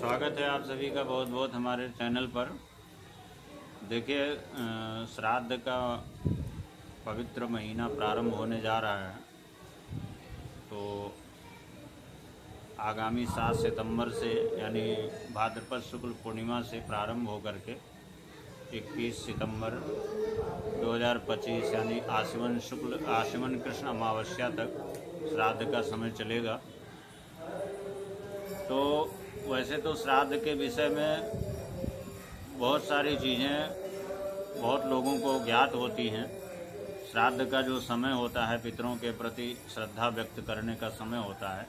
स्वागत है आप सभी का बहुत बहुत हमारे चैनल पर। देखिए, श्राद्ध का पवित्र महीना प्रारंभ होने जा रहा है। तो आगामी 7 सितंबर से यानी भाद्रपद शुक्ल पूर्णिमा से प्रारंभ होकर के 21 सितंबर 2025 यानी आश्विन कृष्ण अमावस्या तक श्राद्ध का समय चलेगा। तो वैसे तो श्राद्ध के विषय में बहुत सारी चीज़ें बहुत लोगों को ज्ञात होती हैं। श्राद्ध का जो समय होता है पितरों के प्रति श्रद्धा व्यक्त करने का समय होता है,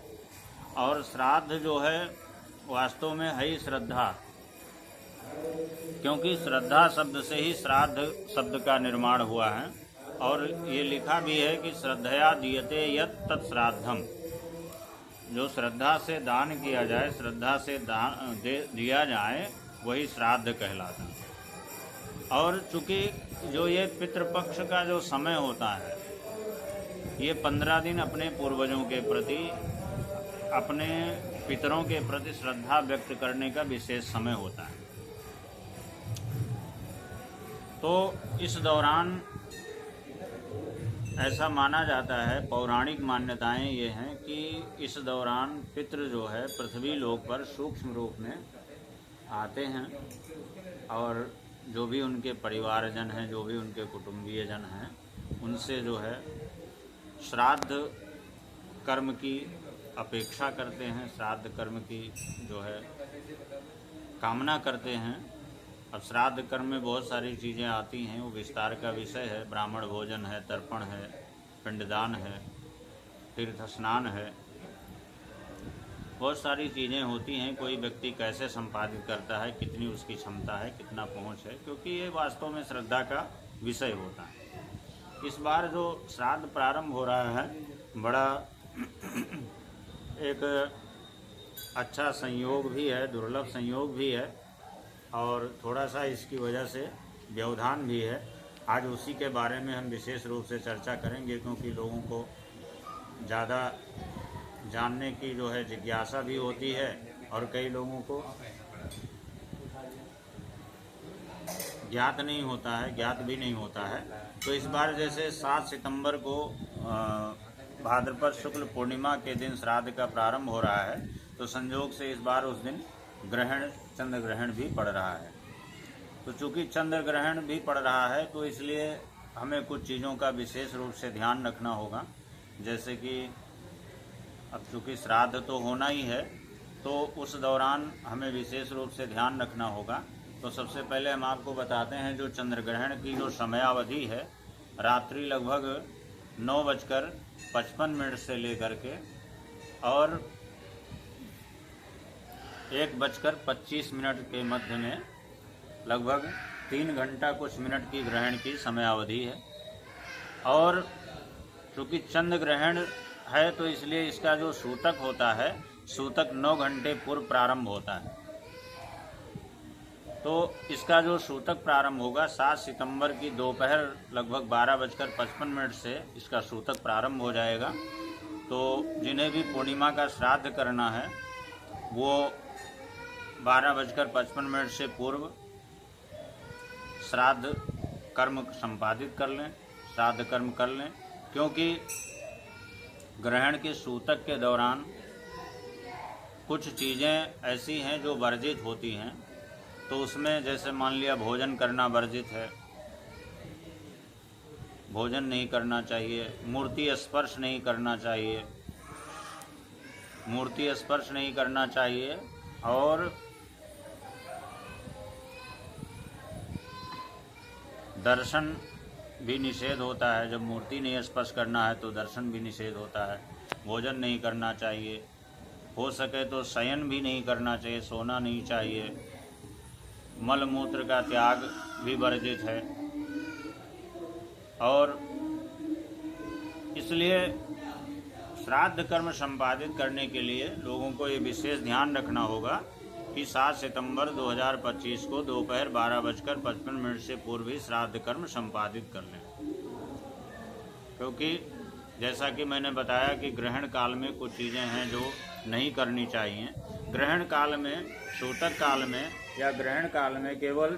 और श्राद्ध जो है वास्तव में है ही श्रद्धा, क्योंकि श्रद्धा शब्द से ही श्राद्ध शब्द का निर्माण हुआ है। और ये लिखा भी है कि श्रद्धया दीयते यत् तत् श्राद्धम, जो श्रद्धा से दान किया जाए, श्रद्धा से दिया जाए, वही श्राद्ध कहलाता है। और चूँकि जो ये पितृपक्ष का जो समय होता है, ये 15 दिन अपने पूर्वजों के प्रति, अपने पितरों के प्रति श्रद्धा व्यक्त करने का विशेष समय होता है। तो इस दौरान ऐसा माना जाता है, पौराणिक मान्यताएं ये हैं कि इस दौरान पितृ जो है पृथ्वी लोक पर सूक्ष्म रूप में आते हैं, और जो भी उनके परिवारजन हैं, जो भी उनके कुटुंबीयजन हैं, उनसे जो है श्राद्ध कर्म की अपेक्षा करते हैं, श्राद्ध कर्म की जो है कामना करते हैं। अब श्राद्ध कर्म में बहुत सारी चीज़ें आती हैं, वो विस्तार का विषय है। ब्राह्मण भोजन है, तर्पण है, पिंडदान है, तीर्थ स्नान है, बहुत सारी चीज़ें होती हैं। कोई व्यक्ति कैसे संपादित करता है, कितनी उसकी क्षमता है, कितना पहुंच है, क्योंकि ये वास्तव में श्रद्धा का विषय होता है। इस बार जो श्राद्ध प्रारंभ हो रहा है, बड़ा एक अच्छा संयोग भी है, दुर्लभ संयोग भी है, और थोड़ा सा इसकी वजह से व्यवधान भी है। आज उसी के बारे में हम विशेष रूप से चर्चा करेंगे, क्योंकि लोगों को ज़्यादा जानने की जो है जिज्ञासा भी होती है, और कई लोगों को ज्ञात नहीं होता है, ज्ञात भी नहीं होता है। तो इस बार जैसे 7 सितंबर को भाद्रपद शुक्ल पूर्णिमा के दिन श्राद्ध का प्रारंभ हो रहा है, तो संयोग से इस बार उस दिन चंद्र ग्रहण भी पड़ रहा है। तो चूँकि चंद्र ग्रहण भी पड़ रहा है, तो इसलिए हमें कुछ चीज़ों का विशेष रूप से ध्यान रखना होगा। जैसे कि अब चूँकि श्राद्ध तो होना ही है, तो उस दौरान हमें विशेष रूप से ध्यान रखना होगा। तो सबसे पहले हम आपको बताते हैं, जो चंद्र ग्रहण की जो समयावधि है, रात्रि लगभग 9:55 से लेकर के और 1:25 के मध्य में लगभग 3 घंटा कुछ मिनट की ग्रहण की समयावधि है। और चूँकि चंद्र ग्रहण है, तो इसलिए इसका जो सूतक होता है, सूतक 9 घंटे पूर्व प्रारंभ होता है। तो इसका जो सूतक प्रारंभ होगा 7 सितंबर की दोपहर लगभग 12:55 से इसका सूतक प्रारंभ हो जाएगा। तो जिन्हें भी पूर्णिमा का श्राद्ध करना है, वो 12:55 से पूर्व श्राद्ध कर्म संपादित कर लें, श्राद्ध कर्म कर लें, क्योंकि ग्रहण के सूतक के दौरान कुछ चीज़ें ऐसी हैं जो वर्जित होती हैं। तो उसमें जैसे मान लिया भोजन करना वर्जित है, भोजन नहीं करना चाहिए, मूर्ति स्पर्श नहीं करना चाहिए, मूर्ति स्पर्श नहीं करना चाहिए, और दर्शन भी निषेध होता है। जब मूर्ति नहीं स्पर्श करना है तो दर्शन भी निषेध होता है। भोजन नहीं करना चाहिए, हो सके तो शयन भी नहीं करना चाहिए, सोना नहीं चाहिए, मल मूत्र का त्याग भी वर्जित है। और इसलिए श्राद्ध कर्म संपादित करने के लिए लोगों को ये विशेष ध्यान रखना होगा कि 7 सितंबर 2025 को दोपहर 12:55 से पूर्व ही श्राद्ध कर्म संपादित कर लें। क्योंकि जैसा कि मैंने बताया कि ग्रहण काल में कुछ चीज़ें हैं जो नहीं करनी चाहिए, ग्रहण काल में, सूतक काल में या ग्रहण काल में केवल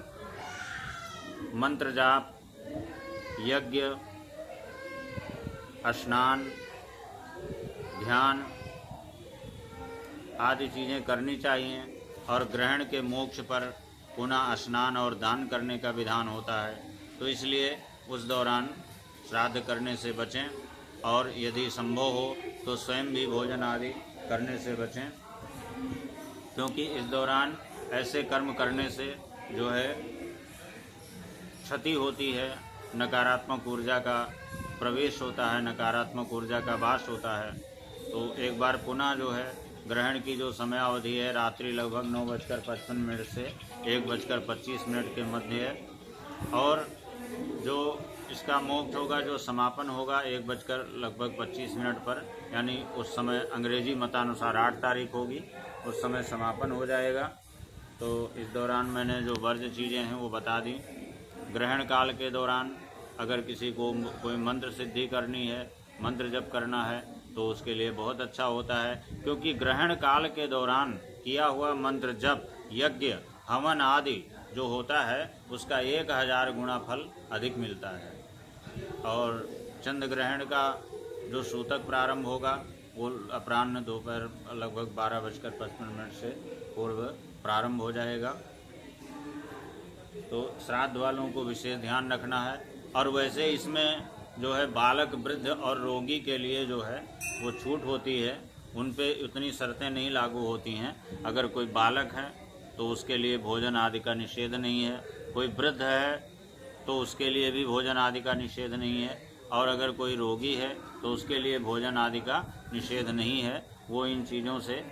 मंत्र जाप, यज्ञ, स्नान, ध्यान आदि चीज़ें करनी चाहिए और ग्रहण के मोक्ष पर पुनः स्नान और दान करने का विधान होता है। तो इसलिए उस दौरान श्राद्ध करने से बचें और यदि संभव हो तो स्वयं भी भोजन आदि करने से बचें, क्योंकि इस दौरान ऐसे कर्म करने से जो है क्षति होती है, नकारात्मक ऊर्जा का प्रवेश होता है, नकारात्मक ऊर्जा का वास होता है। तो एक बार पुनः जो है ग्रहण की जो समय अवधि है रात्रि लगभग 9:55 से 1:25 के मध्य है और जो इसका मोक्ष होगा, जो समापन होगा 1:25 पर, यानी उस समय अंग्रेजी मतानुसार 8 तारीख होगी, उस समय समापन हो जाएगा। तो इस दौरान मैंने जो वर्ज्य चीज़ें हैं वो बता दी। ग्रहण काल के दौरान अगर किसी को कोई मंत्र सिद्धि करनी है, मंत्र जप करना है तो उसके लिए बहुत अच्छा होता है, क्योंकि ग्रहण काल के दौरान किया हुआ मंत्र जप, यज्ञ, हवन आदि जो होता है उसका 1000 गुना फल अधिक मिलता है। और चंद्र ग्रहण का जो सूतक प्रारंभ होगा वो अपराह्न दोपहर लगभग 12:55 से पूर्व प्रारंभ हो जाएगा। तो श्राद्ध वालों को विशेष ध्यान रखना है। और वैसे इसमें जो है बालक, वृद्ध और रोगी के लिए जो है वो छूट होती है, उन पे उतनी शर्तें नहीं लागू होती हैं। अगर कोई बालक है तो उसके लिए भोजन आदि का निषेध नहीं है, कोई वृद्ध है तो उसके लिए भी भोजन आदि का निषेध नहीं है, और अगर कोई रोगी है तो उसके लिए भोजन आदि का निषेध नहीं है। वो इन चीज़ों से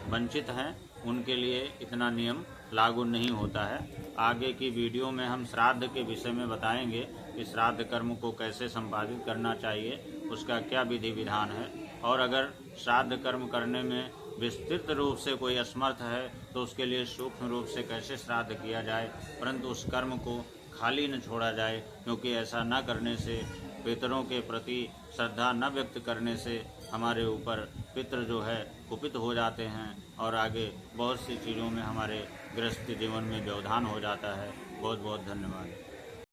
वंचित हैं, उनके लिए इतना नियम लागू नहीं होता है। आगे की वीडियो में हम श्राद्ध के विषय में बताएंगे कि श्राद्ध कर्म को कैसे संपादित करना चाहिए, उसका क्या विधि विधान है, और अगर श्राद्ध कर्म करने में विस्तृत रूप से कोई असमर्थ है तो उसके लिए सूक्ष्म रूप से कैसे श्राद्ध किया जाए, परंतु उस कर्म को खाली न छोड़ा जाए, क्योंकि ऐसा न करने से, पितरों के प्रति श्रद्धा न व्यक्त करने से हमारे ऊपर पितृ जो है कुपित हो जाते हैं और आगे बहुत सी चीज़ों में हमारे गृहस्थ जीवन में व्यवधान हो जाता है। बहुत बहुत धन्यवाद।